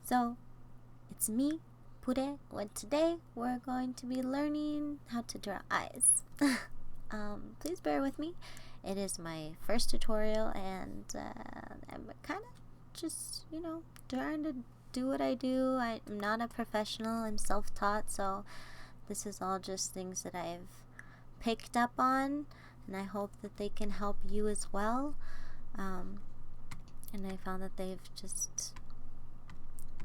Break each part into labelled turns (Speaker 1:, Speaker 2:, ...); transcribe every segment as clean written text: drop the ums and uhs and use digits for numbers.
Speaker 1: So, it's me, Pure, and today we're going to be learning how to draw eyes. Please bear with me. It is my first tutorial, and I'm kind of just, trying to do what I do. I'm not a professional, I'm self-taught, so this is all just things that I've picked up on, and I hope that they can help you as well. And I found that they've just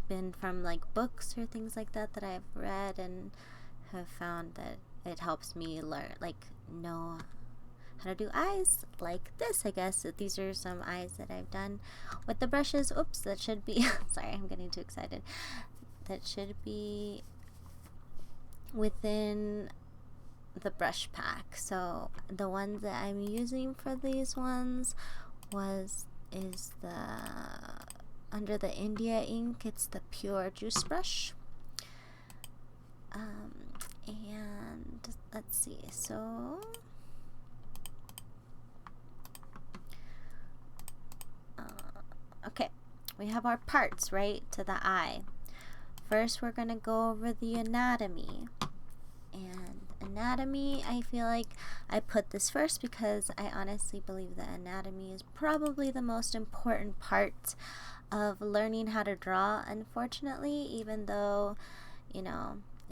Speaker 1: been from like books or things like that that I've read, and have found that it helps me learn, like, know how to do eyes like this. I guess that these are some eyes that I've done with the brushes. Oops, that should be sorry, I'm getting too excited. That should be within the brush pack. So the ones that I'm using for these ones is the under the India ink. It's the pure juice brush. And let's see. So okay, we have our parts, right, to the eye. First, we're gonna go over the anatomy. And anatomy, I feel like I put this first because I honestly believe that anatomy is probably the most important part of learning how to draw, unfortunately, even though,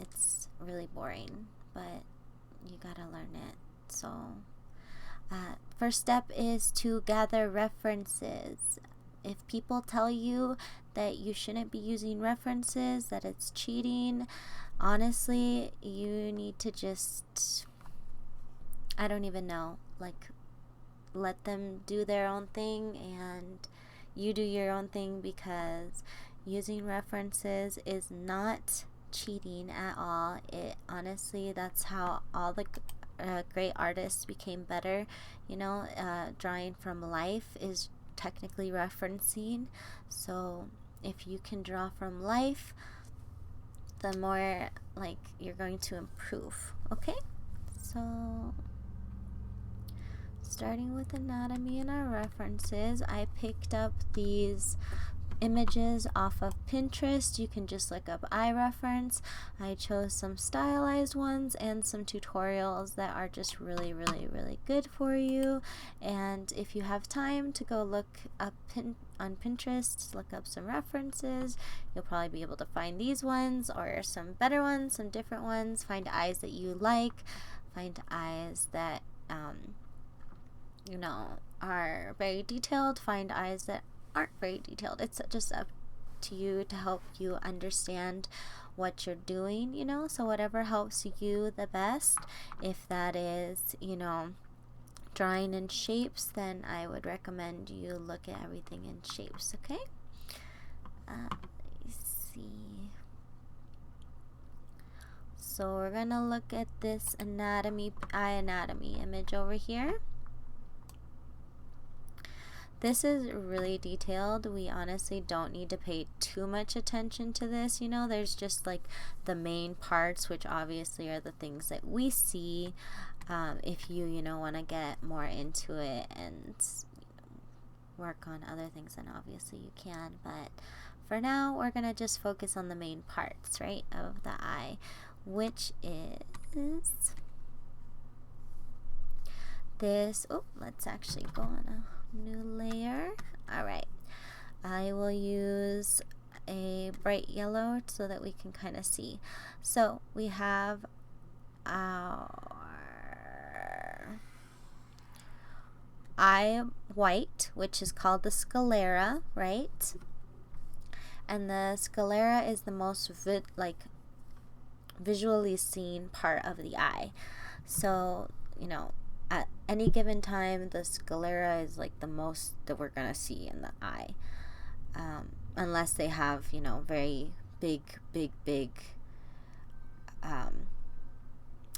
Speaker 1: it's really boring, but you gotta learn it. So, first step is to gather references. If people tell you that you shouldn't be using references, that it's cheating, honestly, you need to just, I don't even know, like, let them do their own thing and you do your own thing, because using references is not cheating at all. It honestly, that's how all the great artists became better. Drawing from life is technically referencing. So if you can draw from life, the more like you're going to improve. Okay, so starting with anatomy and our references, I picked up these images off of Pinterest. You can just look up eye reference. I chose some stylized ones and some tutorials that are just really, really, really good for you. And if you have time to go look up on Pinterest, look up some references, you'll probably be able to find these ones or some better ones, some different ones. Find eyes that you like, find eyes that are very detailed, find eyes that aren't very detailed. It's just up to you to help you understand what you're doing, so whatever helps you the best. If that is, drawing in shapes, then I would recommend you look at everything in shapes. Okay, let's see. So we're gonna look at this eye anatomy image over here. This is really detailed. We honestly don't need to pay too much attention to this. There's just like the main parts, which obviously are the things that we see. If you, want to get more into it and work on other things, then obviously you can. But for now, we're going to just focus on the main parts, right, of the eye, which is this. Oh, let's actually go on a new layer. Alright, I will use a bright yellow so that we can kind of see. So we have our eye white, which is called the sclera, right? And the sclera is the most visually seen part of the eye. So at any given time, the sclera is like the most that we're gonna see in the eye, unless they have very big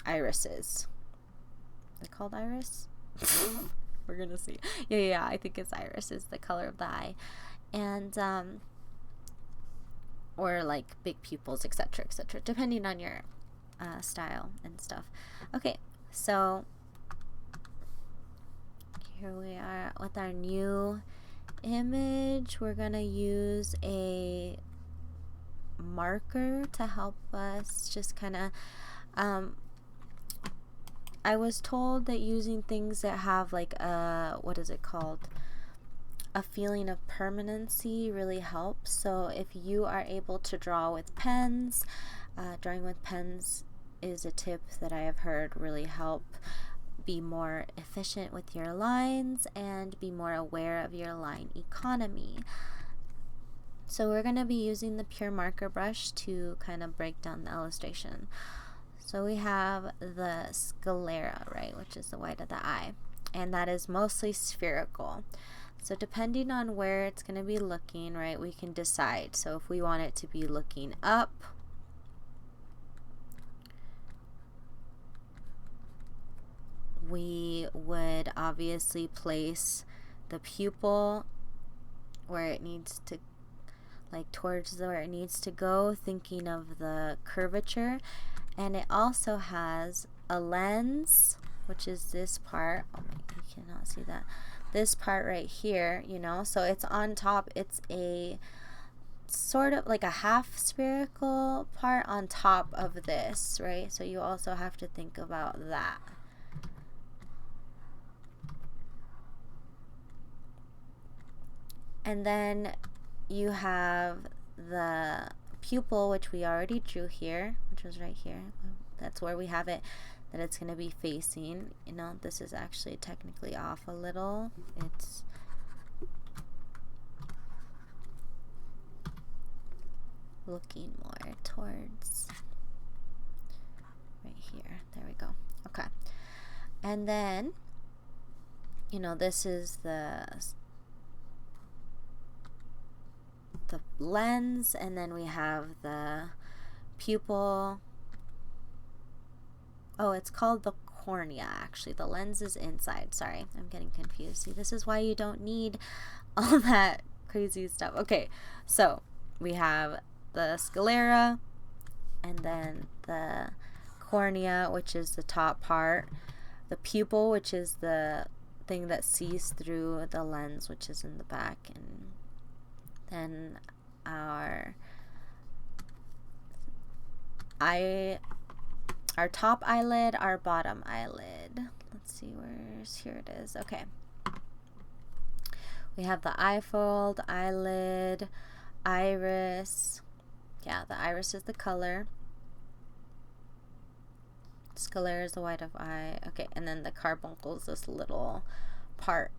Speaker 1: irises. They're called iris. We're gonna see. Yeah, I think it's iris is the color of the eye, and or like big pupils, etc., depending on your style and stuff. Okay, so here we are with our new image. We're gonna use a marker to help us just kind of, I was told that using things that have like a, what is it called? A feeling of permanency really helps. So if you are able to draw with pens, drawing with pens is a tip that I have heard really help be more efficient with your lines and be more aware of your line economy. So we're going to be using the pure marker brush to kind of break down the illustration. So we have the sclera, right, which is the white of the eye, and that is mostly spherical. So depending on where it's going to be looking, right, we can decide. So if we want it to be looking up, we would obviously place the pupil where it needs to, like towards where it needs to go, thinking of the curvature. And it also has a lens, which is this part. Oh my, you cannot see that. This part right here, you know, so it's on top. It's a sort of like a half spherical part on top of this, right? So you also have to think about that. And then you have the pupil, which we already drew here, which was right here. That's where we have it, that it's going to be facing. You know, this is actually technically off a little. It's looking more towards right here. There we go. Okay. And then, you know, this is the lens, and then we have the pupil. Oh, it's called the cornea, actually. The lens is inside. Sorry, I'm getting confused. See, this is why you don't need all that crazy stuff. Okay, so we have the sclera, and then the cornea, which is the top part, the pupil, which is the thing that sees through the lens, which is in the back, and then our top eyelid, our bottom eyelid. Let's see, here it is. Okay. We have the eye fold, eyelid, iris. Yeah, the iris is the color. Sclera is the white of eye. Okay, and then the carbuncle is this little part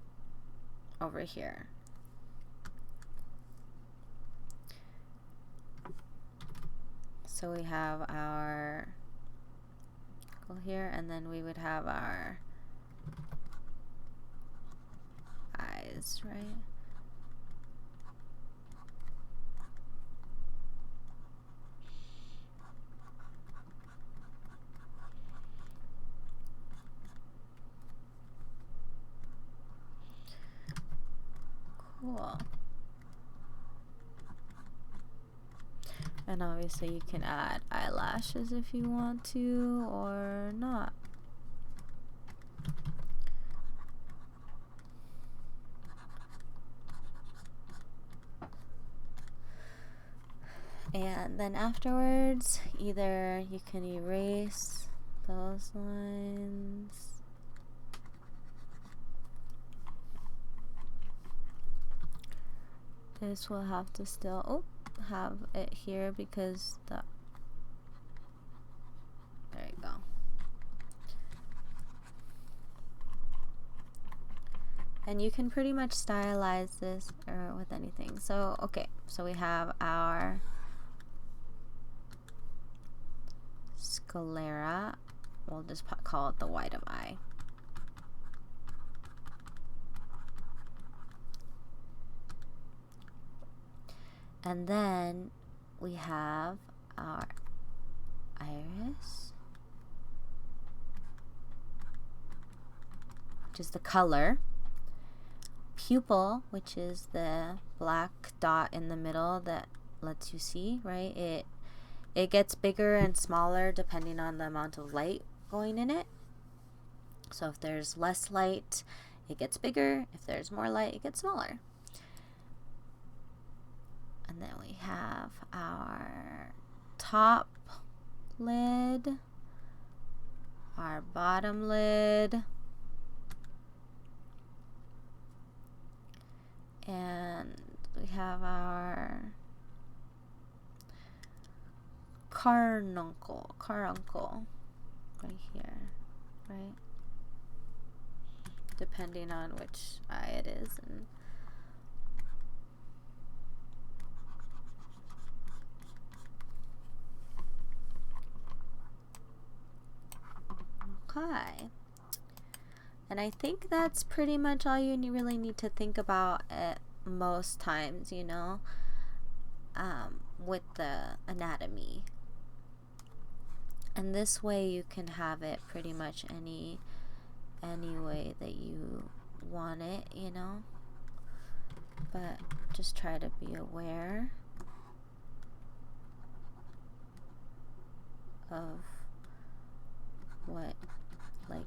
Speaker 1: over here. So we have our here, and then we would have our eyes, right? Cool. And obviously you can add eyelashes if you want to, or not. And then afterwards, either you can erase those lines. This will have to still have it here because there you go. And you can pretty much stylize this or with anything. So okay, so we have our sclera. We'll just call it the white of eye. And then we have our iris, which is the color, pupil, which is the black dot in the middle that lets you see, right? It gets bigger and smaller depending on the amount of light going in it. So if there's less light, it gets bigger. If there's more light, it gets smaller. And then we we have our top lid, our bottom lid, and we have our caruncle right here, right? Depending on which eye it is. And okay. And I think that's pretty much all you really need to think about at most times, you know, with the anatomy. And this way you can have it pretty much any way that you want it, you know. But just try to be aware of what, like,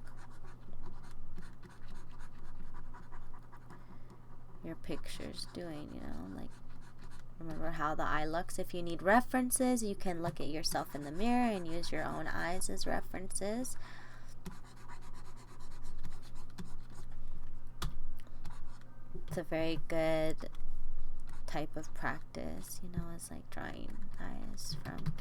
Speaker 1: your picture's doing, you know. Like, remember how the eye looks. If you need references, you can look at yourself in the mirror and use your own eyes as references. It's a very good type of practice, you know. It's like drawing eyes from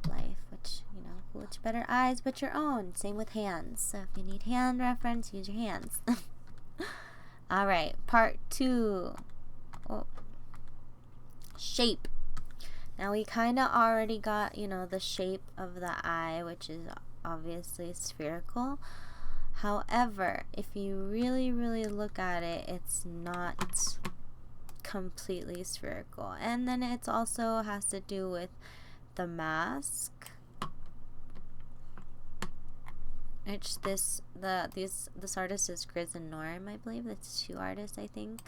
Speaker 1: life, which, you know, which better eyes but your own. Same with hands. So if you need hand reference, use your hands. All right, part 2. Oh. Shape. Now we kind of already got, you know, the shape of the eye, which is obviously spherical. However, if you really look at it, it's not completely spherical. And then it also has to do with the mask, which this artist is Grizz and Norm, I believe. That's 2 artists, I think.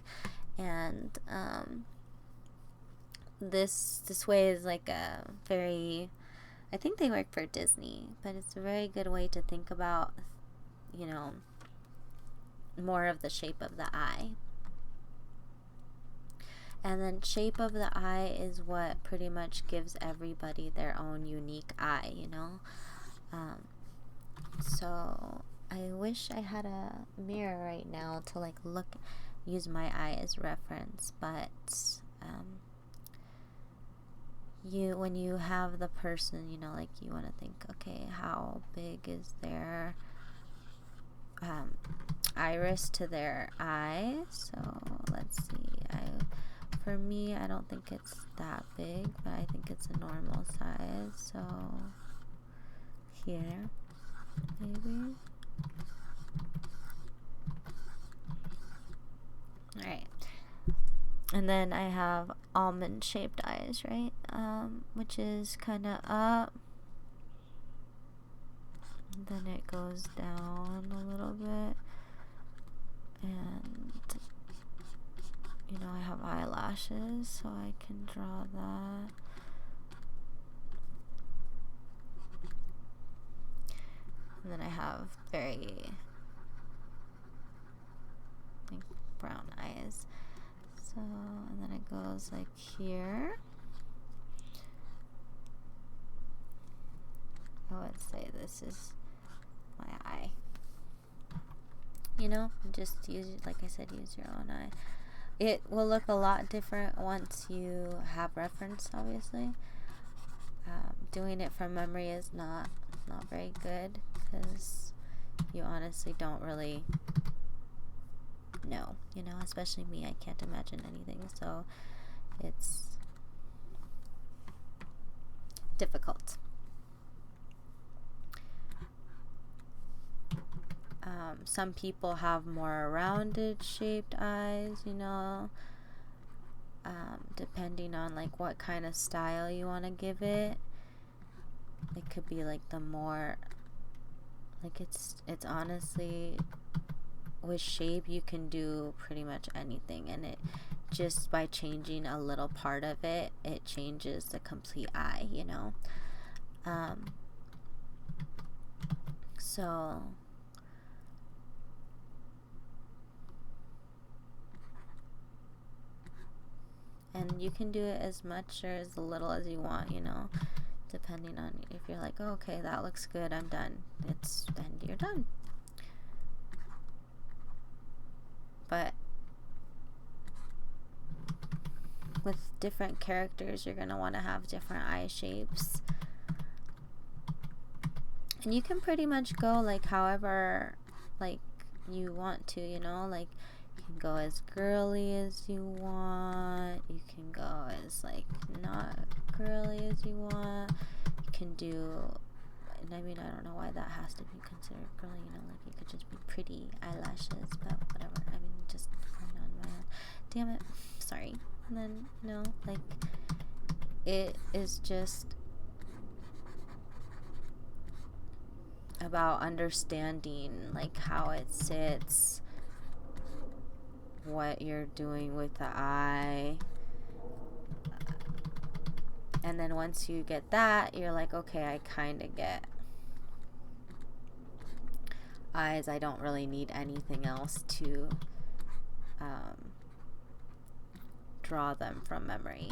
Speaker 1: And this way is like a very, I think they work for Disney, but it's a very good way to think about, you know, more of the shape of the eye. And then shape of the eye is what pretty much gives everybody their own unique eye, you know. So I wish I had a mirror right now to like use my eye as reference, but when you have the person, you know, like you want to think, okay, how big is their iris to their eye? So let's see. For me, I don't think it's that big, but I think it's a normal size. So here, maybe. All right. And then I have almond shaped eyes, right? Which is kind of up. And then it goes down a little bit. And, you know, I have eyelashes, so I can draw that. And then I have very, like, brown eyes. So, and then it goes like here. I would say this is my eye. You know, just use, like I said, use your own eye. It will look a lot different once you have reference, obviously. Doing it from memory is not very good, because you honestly don't really know, you know, especially me. I can't imagine anything, so it's difficult. Some people have more rounded shaped eyes, you know, depending on like what kind of style you want to give it. It could be like the more, like it's honestly, with shape you can do pretty much anything, and it just by changing a little part of it, it changes the complete eye, you know. So and And you can do it as much or as little as you want, you know, depending on if you're like, oh, okay, that looks good, I'm done. Then you're done. But with different characters, you're gonna want to have different eye shapes. And you can pretty much go like however like you want to, you know, like you can go as girly as you want, you can go as like not girly as you want, you can do, and I mean, I don't know why that has to be considered girly, you know, like it could just be pretty eyelashes, but whatever, I mean, just put it on my head. Damn it, sorry. And then, no, like, it is just about understanding like how it sits, what you're doing with the eye, and then once you get that, you're like, okay, I kind of get eyes. I don't really need anything else to draw them from memory,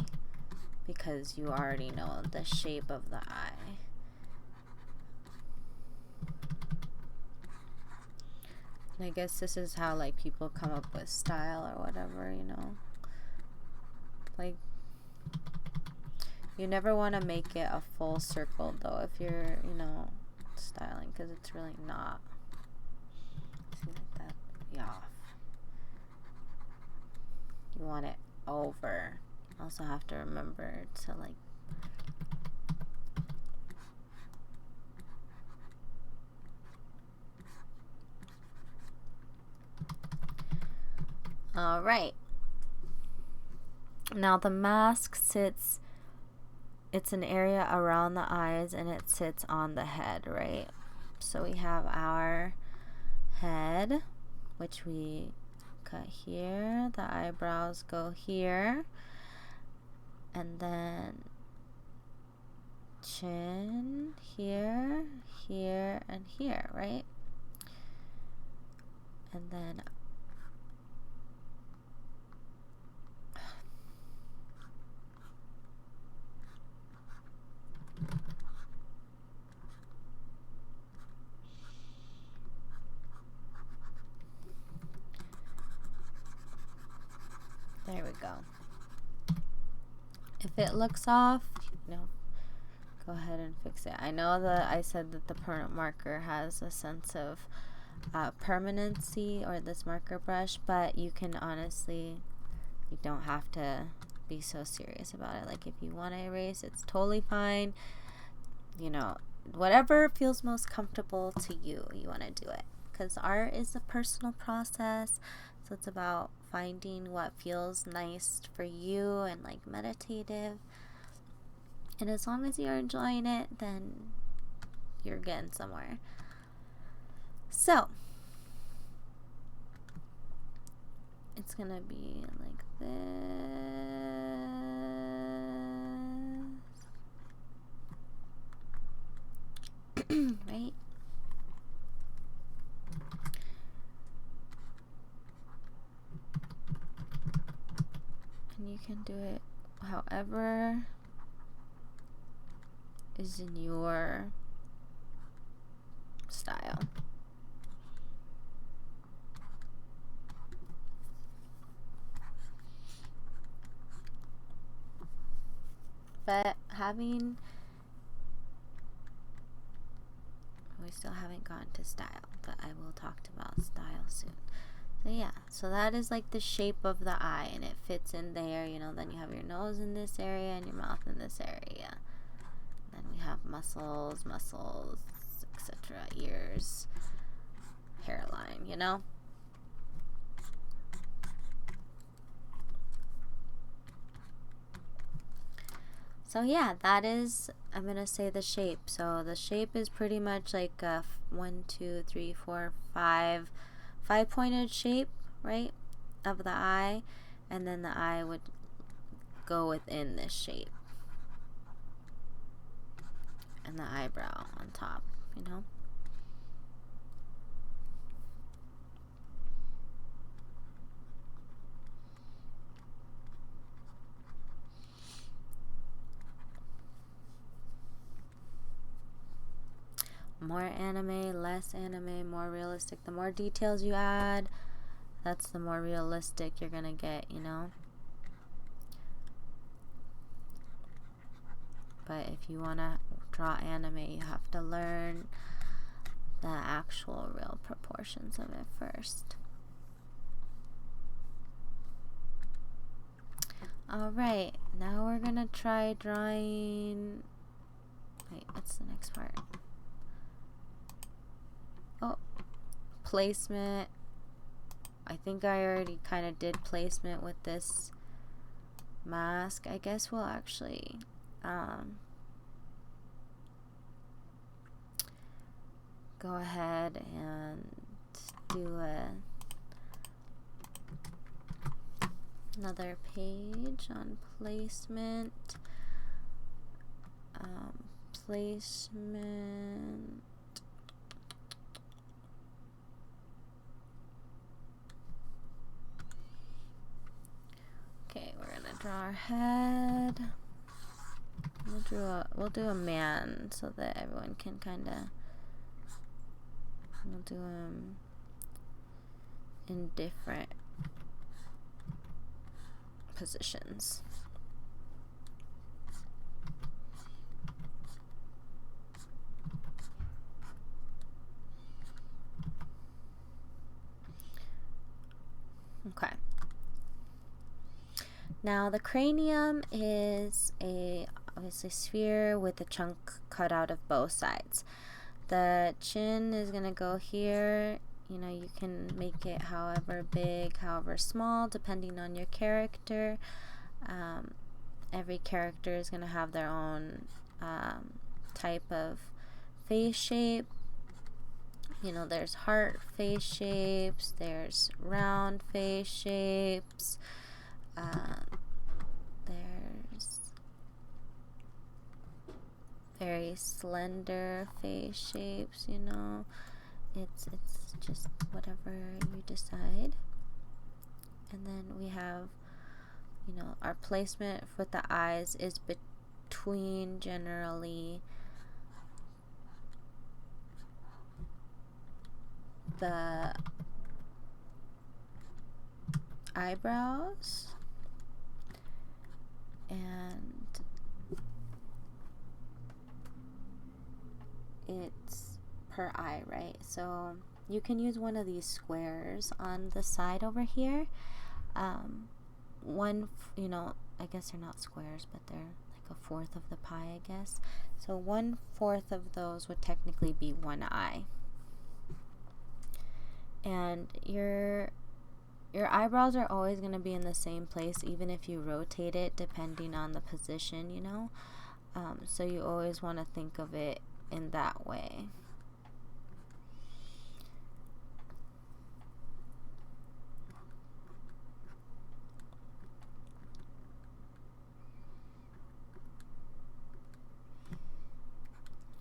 Speaker 1: because you already know the shape of the eye. And I guess this is how like people come up with style or whatever, you know, like you never want to make it a full circle though if you're, you know, styling, because it's really not. See, like that, yeah. You want it over. You also have to remember to like all right. Now the mask sits, it's an area around the eyes and it sits on the head, right? So we have our head, which we cut here, the eyebrows go here, and then chin here, here, and here, right? And then there we go. If it looks off, you know, go ahead and fix it. I know that I said that the permanent marker has a sense of permanency, or this marker brush, but you can honestly, you don't have to be so serious about it. Like if you want to erase, it's totally fine. You know, whatever feels most comfortable to you, you want to do it, because art is a personal process. So it's about finding what feels nice for you and like meditative. And as long as you're enjoying it, then you're getting somewhere. So it's gonna be like this, right? And you can do it however is in your style. But we still haven't gotten to style, but I will talk about style soon. So yeah, so that is like the shape of the eye, and it fits in there, you know. Then you have your nose in this area and your mouth in this area. Then we have muscles, etc., ears, hairline, you know. So yeah, that is, I'm gonna say the shape. So the shape is pretty much like a 1, 2, 3, 4, 5 pointed shape, right, of the eye, and then the eye would go within this shape, and the eyebrow on top, you know. more anime, less anime, more realistic. The more details you add, that's the more realistic you're gonna get, you know? But if you want to draw anime, you have to learn the actual real proportions of it first. Alright, now we're gonna try drawing... Wait, what's the next part? Oh, placement. I think I already kind of did placement with this mask. I guess we'll actually go ahead and do another page on placement. Placement. Okay, we're gonna draw our head. We'll do a man so that everyone can kind of. We'll do him in different positions. Okay. Now the cranium is a obviously sphere with a chunk cut out of both sides. The chin is gonna go here. You know, you can make it however big, however small, depending on your character. Every character is gonna have their own type of face shape. You know, there's heart face shapes, there's round face shapes, there's very slender face shapes, you know. It's just whatever you decide. And then we have, you know, our placement with the eyes is between generally the eyebrows and it's per eye, right? So you can use one of these squares on the side over here. You know, I guess they're not squares, but they're like a fourth of the pie, I guess. So 1/4 of those would technically be one eye. And your eyebrows are always going to be in the same place, even if you rotate it, depending on the position, you know. So you always want to think of it in that way.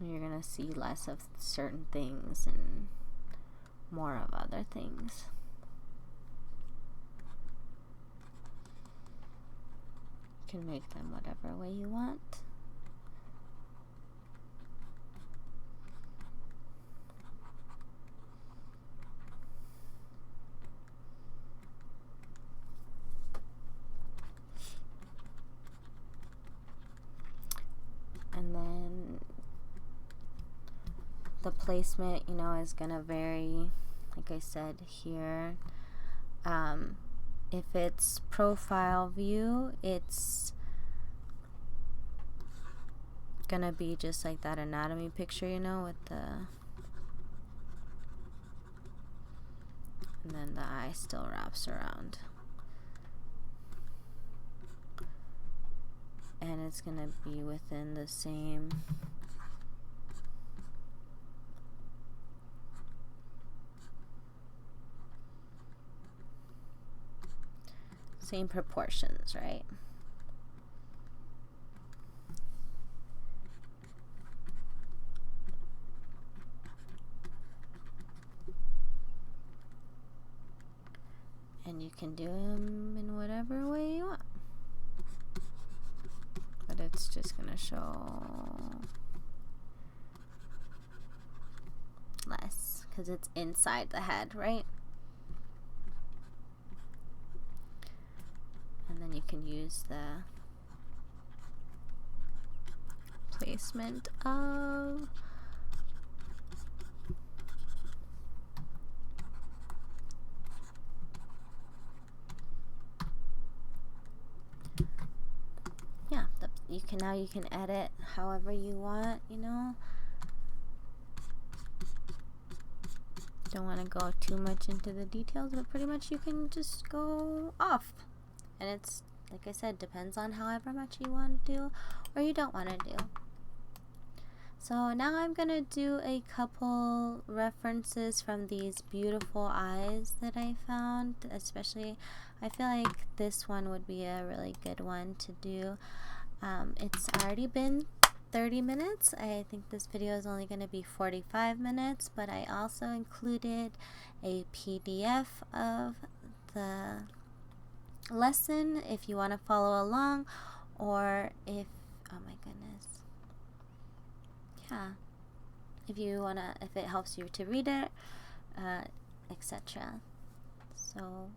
Speaker 1: You're going to see less of certain things and more of other things. You can make them whatever way you want. And then the placement, you know, is gonna vary, like I said here. If it's profile view, it's gonna be just like that anatomy picture, you know, with the, and then the eye still wraps around. And it's gonna be within the same proportions, right? And you can do them in whatever way you want. But it's just gonna show because it's inside the head, right? And then you can use the placement of you can edit however you want, you know. Don't want to go too much into the details, but pretty much you can just go off. And it's, like I said, depends on however much you want to do or you don't want to do. So now I'm going to do a couple references from these beautiful eyes that I found. Especially, I feel like this one would be a really good one to do. It's already been 30 minutes. I think this video is only going to be 45 minutes, but I also included a PDF of the lesson if you want to follow along, or if, oh my goodness, yeah, if you want to, if it helps you to read it, etc. So,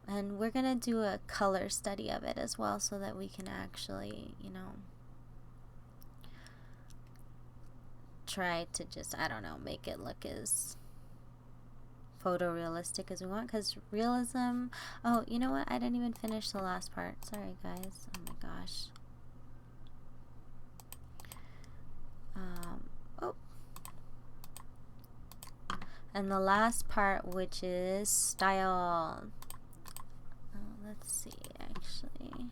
Speaker 1: and we're gonna do a color study of it as well, so that we can actually, you know, try to just, I don't know, make it look as photorealistic as we want. Because realism, oh, you know what, I didn't even finish the last part, sorry guys, oh my gosh. Oh, and the last part, which is style. Let's see, actually.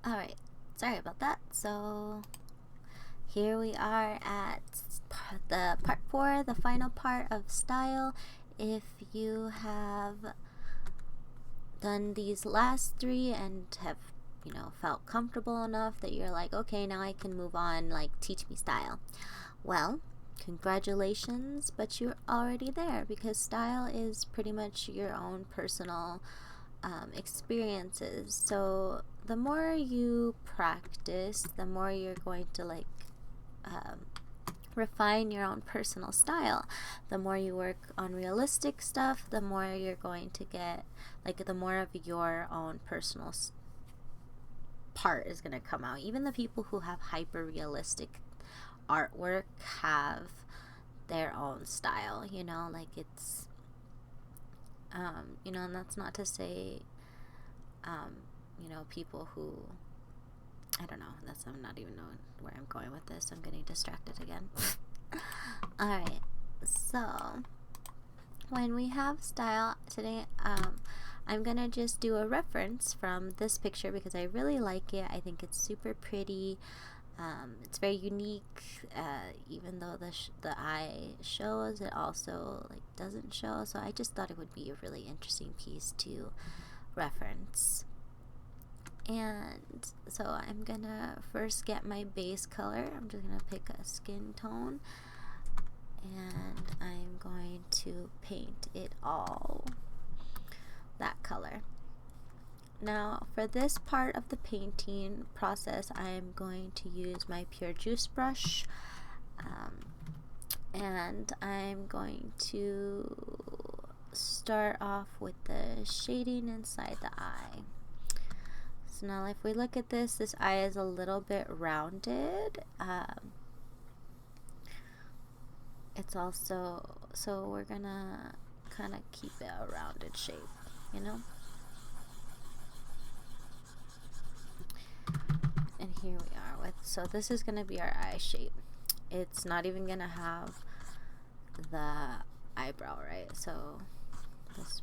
Speaker 1: Alright, sorry about that. So here we are at the part 4, the final part of style. If you have done these last 3 and have, you know, felt comfortable enough that you're like, okay, now I can move on, like, teach me style. Well, congratulations, but you're already there, because style is pretty much your own personal experiences. So the more you practice, the more you're going to, like, refine your own personal style. The more you work on realistic stuff, the more you're going to get, like, the more of your own personal part is going to come out. Even the people who have hyper realistic artwork have their own style, you know, like, it's you know, and that's not to say you know, people who, I don't know, that's, I'm not even knowing where I'm going with this, I'm getting distracted again. Alright, so when we have style today, I'm gonna just do a reference from this picture because I really like it. I think it's super pretty. It's very unique, even though the eye shows, it also, like, doesn't show, so I just thought it would be a really interesting piece to reference. And so I'm gonna first get my base color. I'm just gonna pick a skin tone, and I'm going to paint it all that color. Now, for this part of the painting process, I'm going to use my pure juice brush, and I'm going to start off with the shading inside the eye. So now if we look at this, this eye is a little bit rounded. It's also, so we're gonna kind of keep it a rounded shape, you know? And here we are with, so this is gonna be our eye shape. It's not even gonna have the eyebrow, right? So this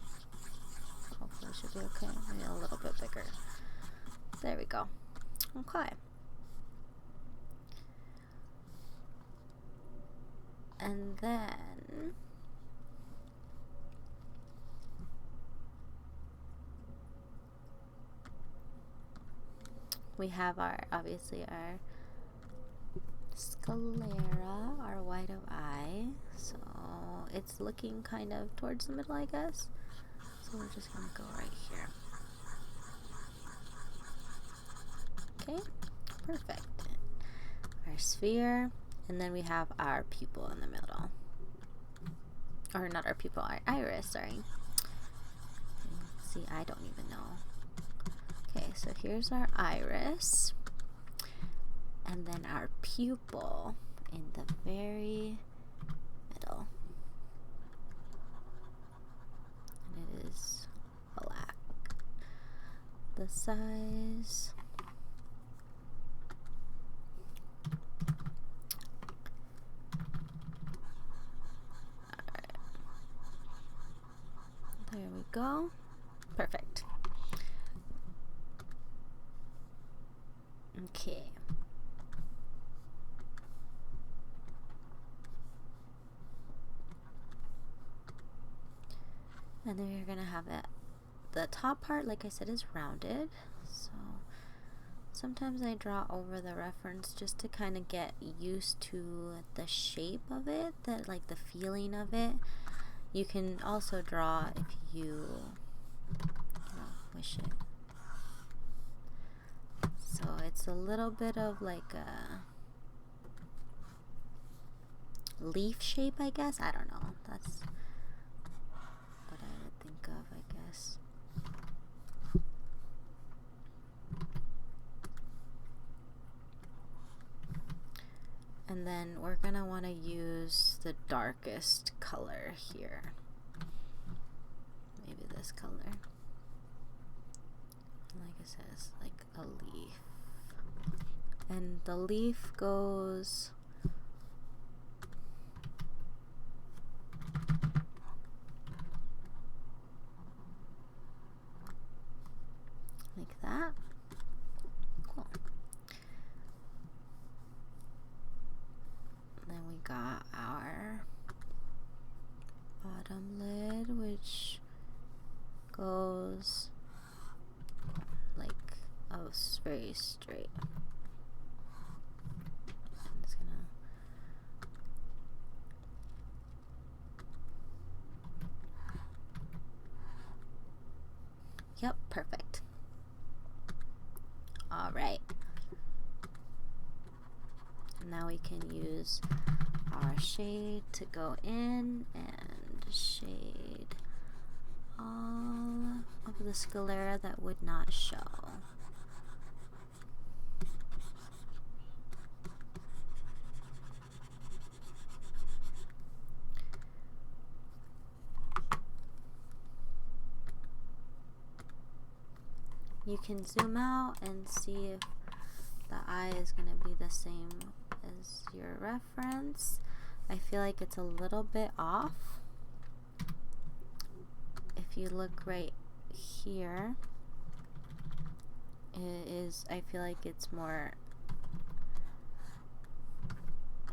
Speaker 1: hopefully should be okay. Maybe a little bit bigger. There we go. Okay. And then we have our, obviously, our sclera, our white of eye. So it's looking kind of towards the middle, I guess. So we're just gonna go right here. Okay, perfect. Our sphere, And then we have our pupil in the middle. Or not our pupil, our iris, sorry. See, I don't even know. Okay, so here's our iris. And then our pupil in the very middle. And it is black. The size. Alright. There we go. Perfect. Okay. And then you're gonna have it. The top part, like I said, is rounded. So sometimes I draw over the reference just to kind of get used to the shape of it, like the feeling of it. You can also draw if you wish it. So it's a little bit of like a leaf shape, I guess. I don't know. That's what I would think of, I guess. And then we're gonna want to use the darkest color here. Maybe this color. Like it says, like a leaf. And the leaf goes like that. Cool. And then we got our bottom lid, which goes like very straight. I'm just gonna Yep, perfect. All right. Now we can use our shade to go in and shade all of the sclera that would not show. You can zoom out and see if the eye is going to be the same as your reference. I feel like it's a little bit off. If you look right here, I feel like it's more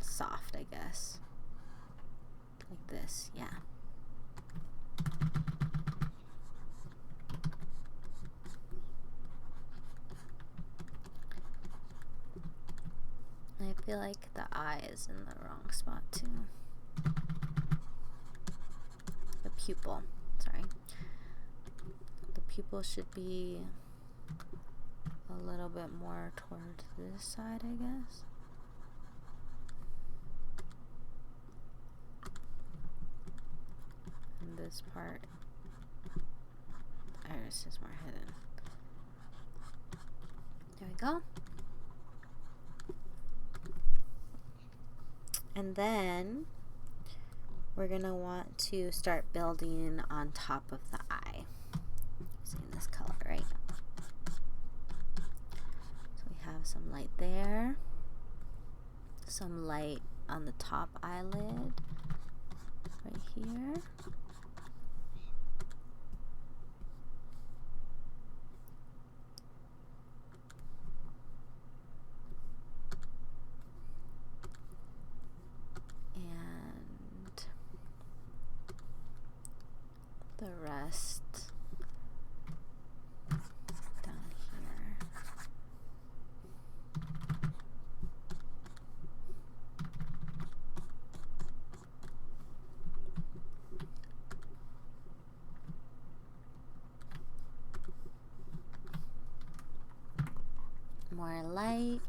Speaker 1: soft, I guess. Like this, yeah. I feel like the eye is in the wrong spot too. The pupil, sorry. The pupil should be a little bit more towards this side, I guess. And this part, the iris is more hidden. There we go. And then we're gonna want to start building on top of the eye using this color, right? So we have some light there, some light on the top eyelid right here. The rest down here. More light.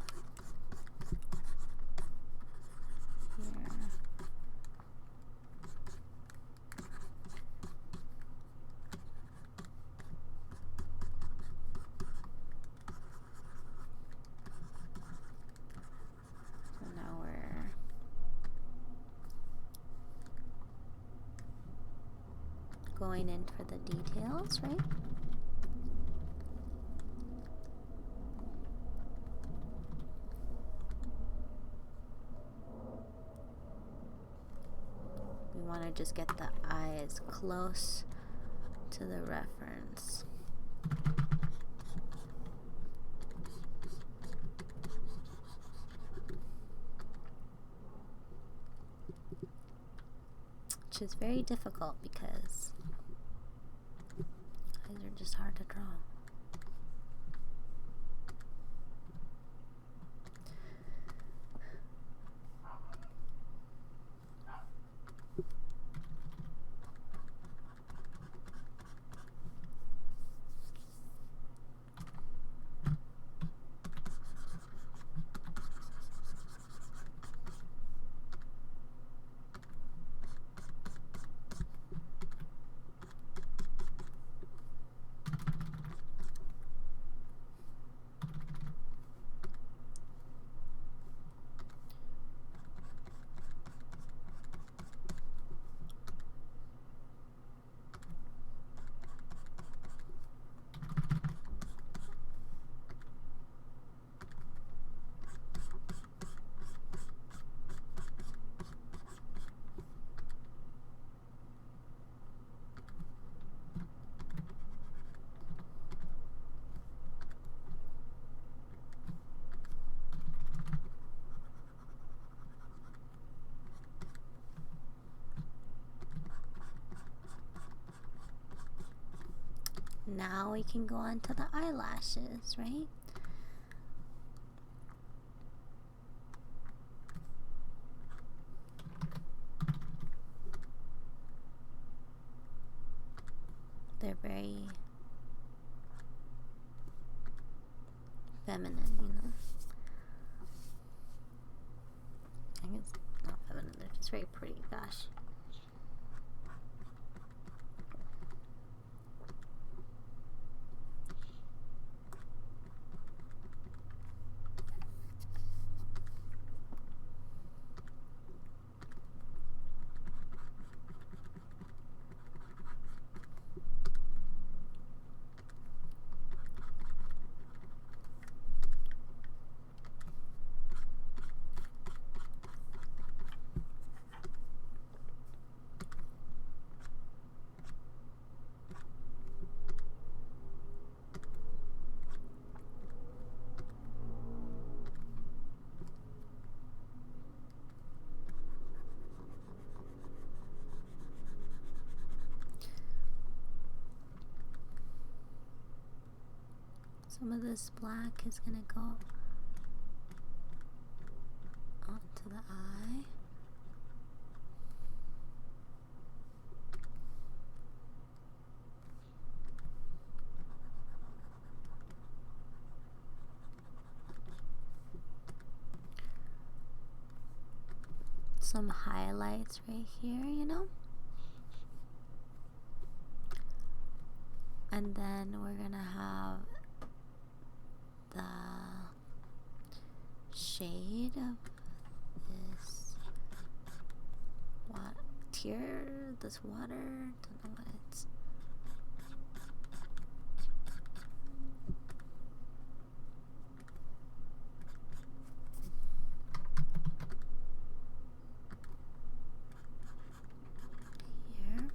Speaker 1: going in for the details, right? We want to just get the eyes close to the reference. Which is very difficult because eyes are just hard to draw. Now we can go on to the eyelashes, right? They're very feminine, you know. I guess not feminine, they're just very pretty, gosh. Some of this black is going to go onto the eye. Some highlights right here, you know? And then we're going to have the shade of this this water, don't know what it's. Here.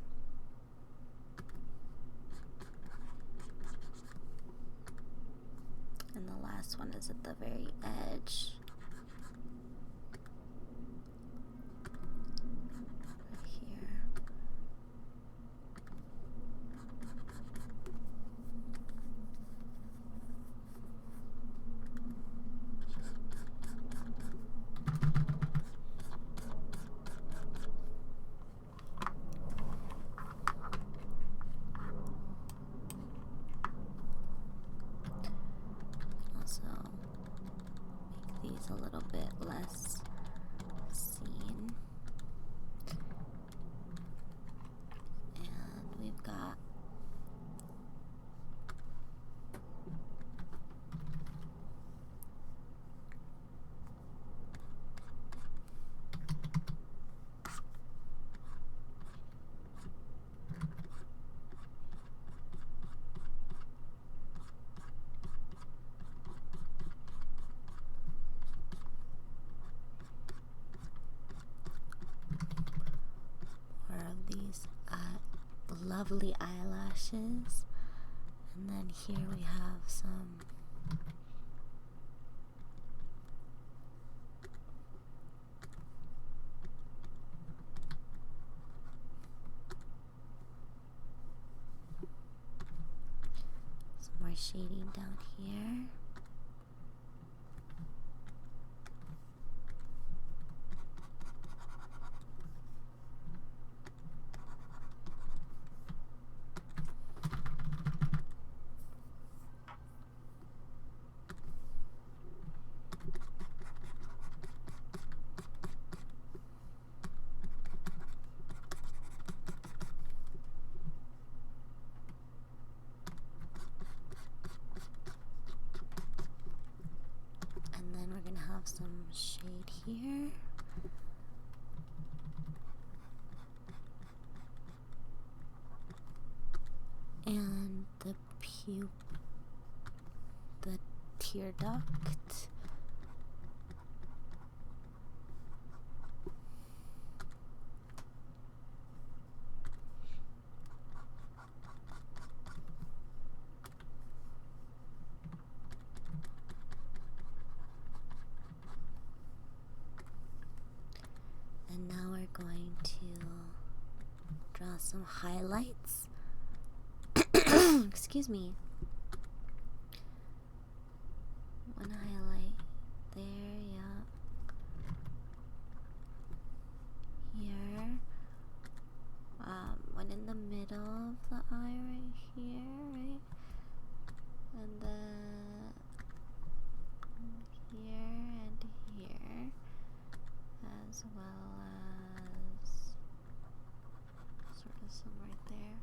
Speaker 1: And the last one is at the very edge. Right here. Also make these a little bit less seen. And we've got lovely eyelashes. And then here we have some more shading down here. And then we're going to have some shade here. And the tear duct. And now we're going to draw some highlights. Excuse me. One highlight there, yeah. Here. One in the middle of the eye right here, right? And then here and here, as well as sort of some right there.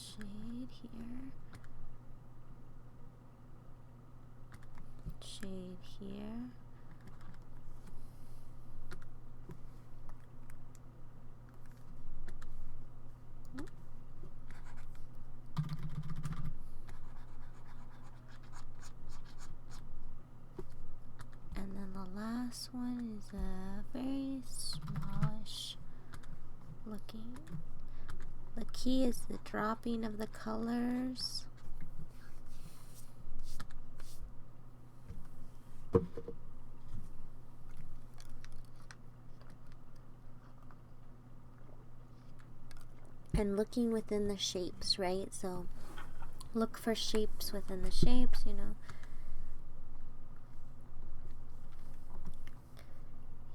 Speaker 1: Shade here, shade here, and then the last one is a very smallish looking. The key is the dropping of the colors. And looking within the shapes, right? So look for shapes within the shapes, you know.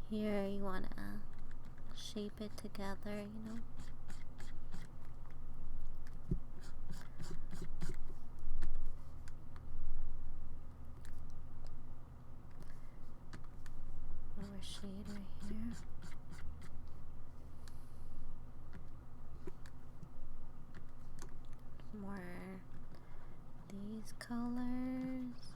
Speaker 1: Here you want to shape it together, you know. Shade right here. More these colors.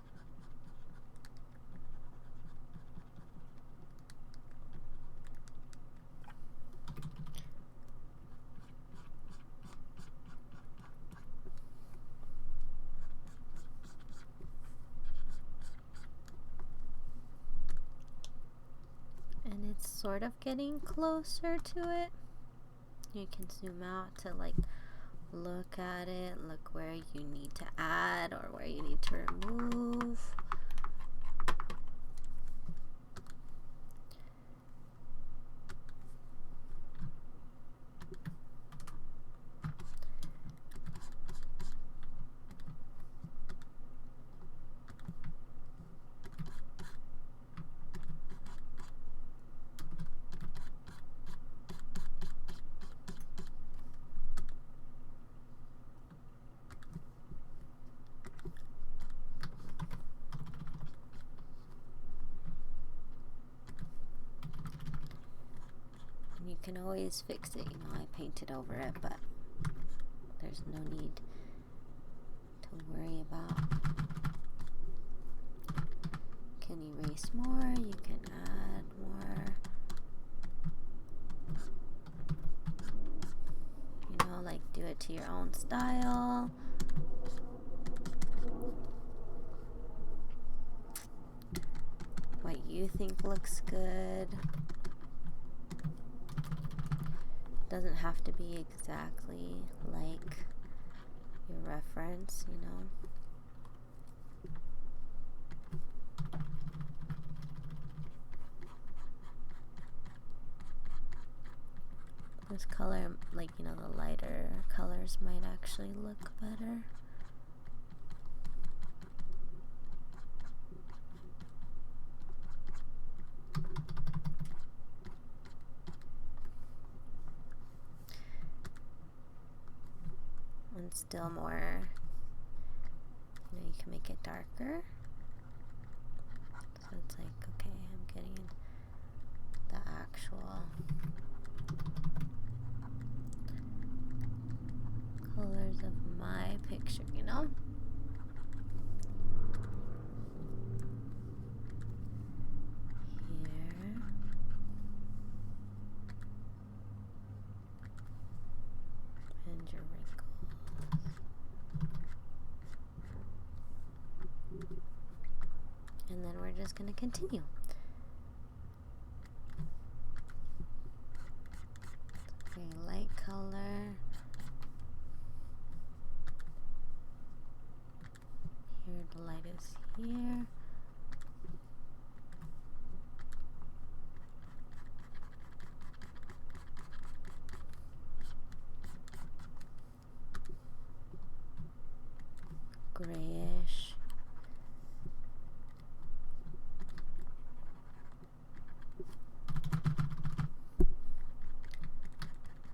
Speaker 1: And it's sort of getting closer to it. You can zoom out to like look at it, look where you need to add or where you need to remove. You can always fix it, you know. I painted over it, but there's no need to worry about. You can erase more, you can add more. You know, like do it to your own style. What you think looks good. Doesn't have to be exactly like your reference, you know. This color, like, you know, the lighter colors might actually look better. And still more, you know, you can make it darker. So it's like, okay, I'm getting the actual colors of my picture, you know? Here. And your wrinkles. And then we're just going to continue. Very light color. Here, the light is here. Grayish.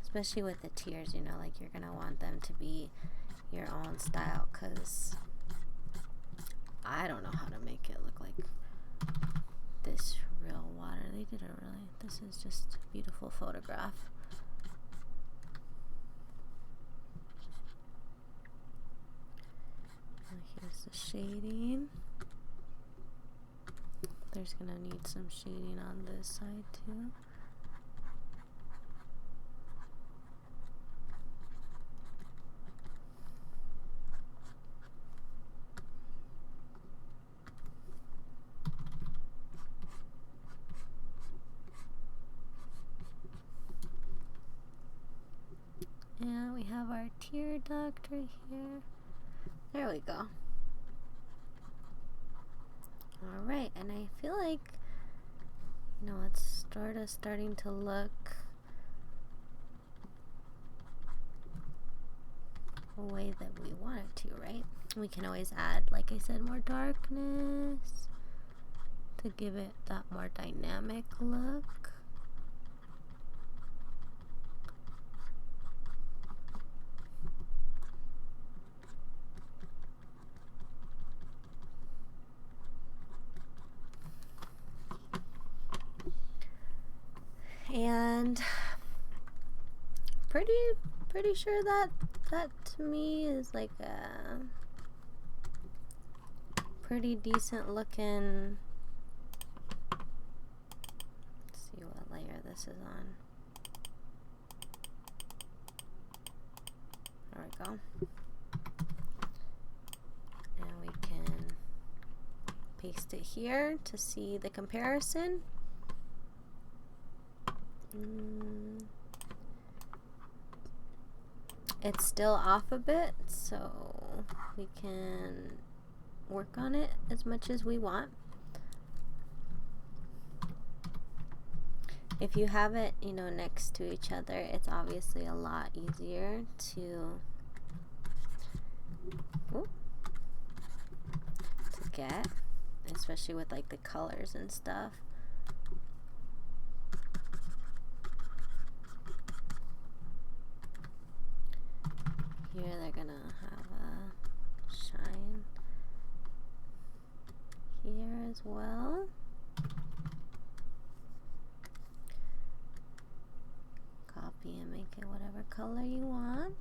Speaker 1: Especially with the tears, you know, like you're gonna want them to be your own style, because I don't know how to make it look like this real water. They did it really. This is just a beautiful photograph. Here's the shading. There's gonna need some shading on this side too. And we have our tear duct right here. There we go. Alright, and I feel like, you know, it's starting to look a way that we want it to, right? We can always add, like I said, more darkness to give it that more dynamic look. And pretty sure that to me is like a pretty decent looking. Let's see what layer this is on. There we go. And we can paste it here to see the comparison. It's still off a bit, so we can work on it as much as we want. If you have it, you know, next to each other, it's obviously a lot easier to get, especially with like the colors and stuff. Here they're gonna have a shine here as well. Copy and make it whatever color you want.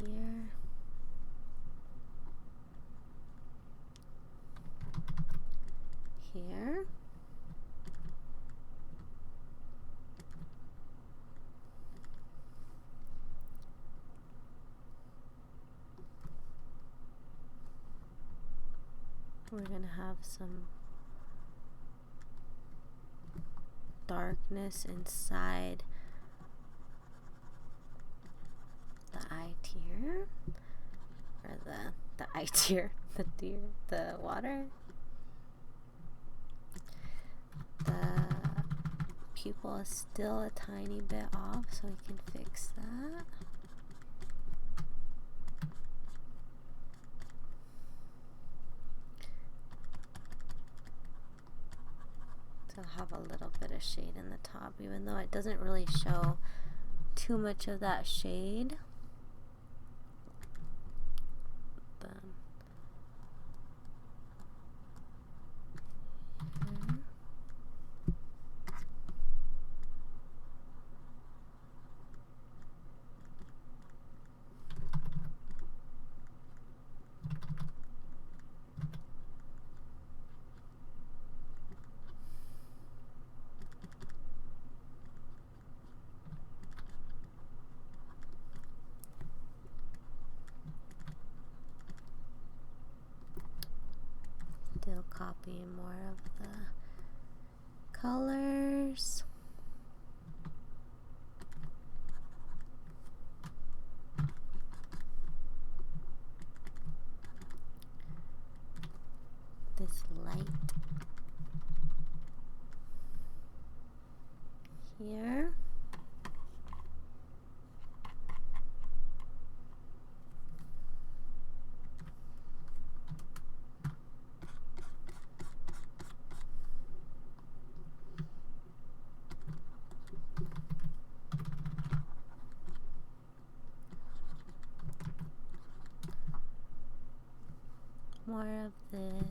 Speaker 1: here. Here. We're going to have some darkness inside the eye tier, or the eye tier, the water. The pupil is still a tiny bit off, so we can fix that. To have a little bit of shade in the top, even though it doesn't really show too much of that shade. Still copying more of the colors. This light here. More of this.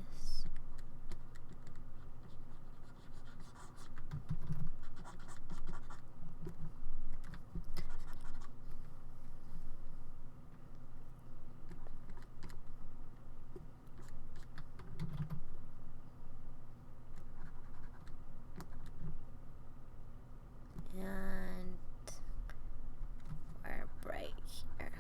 Speaker 1: And we're bright here.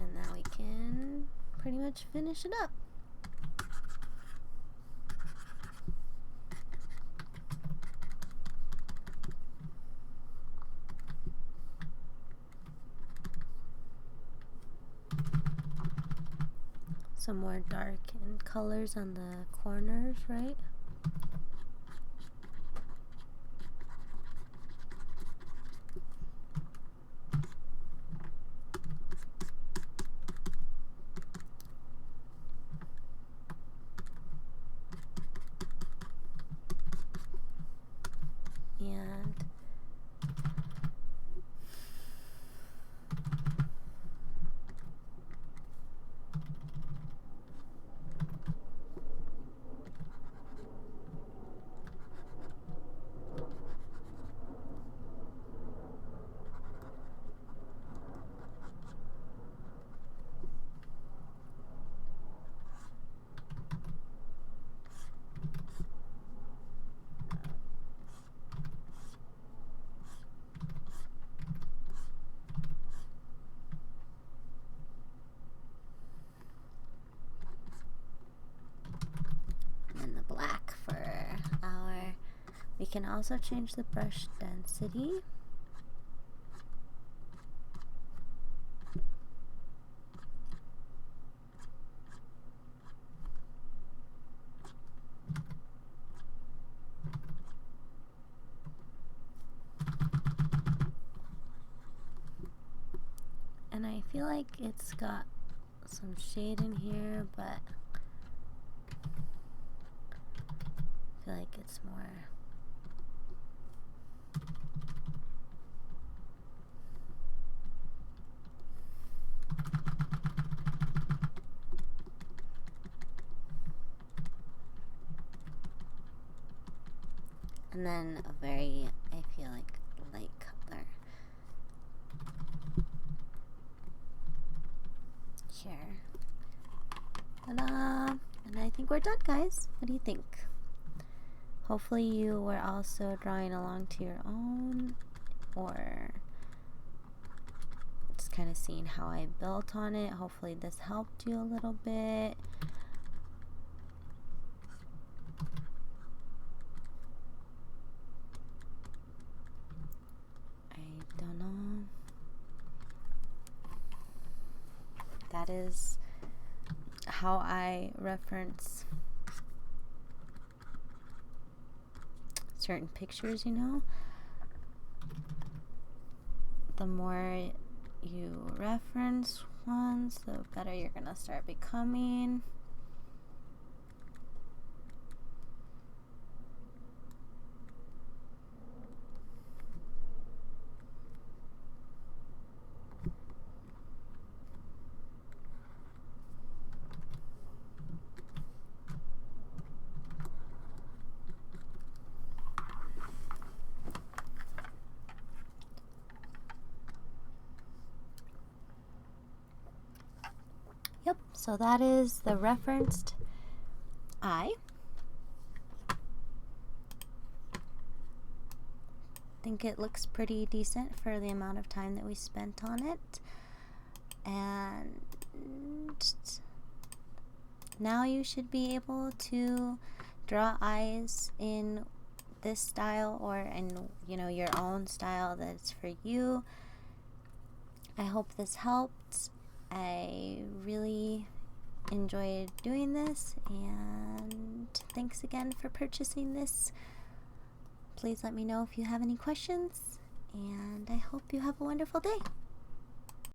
Speaker 1: And now we can pretty much finish it up. Some more darkened colors on the corners, right? And then the black for our, we can also change the brush density. And I feel like it's got some shade in here, but I feel like it's more. And then a very, I feel like, light color here. Ta-da! And I think we're done, guys. What do you think? Hopefully you were also drawing along to your own, or just kind of seeing how I built on it. Hopefully this helped you a little bit. I don't know. That is how I reference certain pictures, you know. The more you reference ones, the better you're gonna start becoming. Yep, so that is the referenced eye. I think it looks pretty decent for the amount of time that we spent on it. And now you should be able to draw eyes in this style, or in, you know, your own style that's for you. I hope this helped. I really enjoyed doing this, and thanks again for purchasing this. Please let me know if you have any questions, and I hope you have a wonderful day.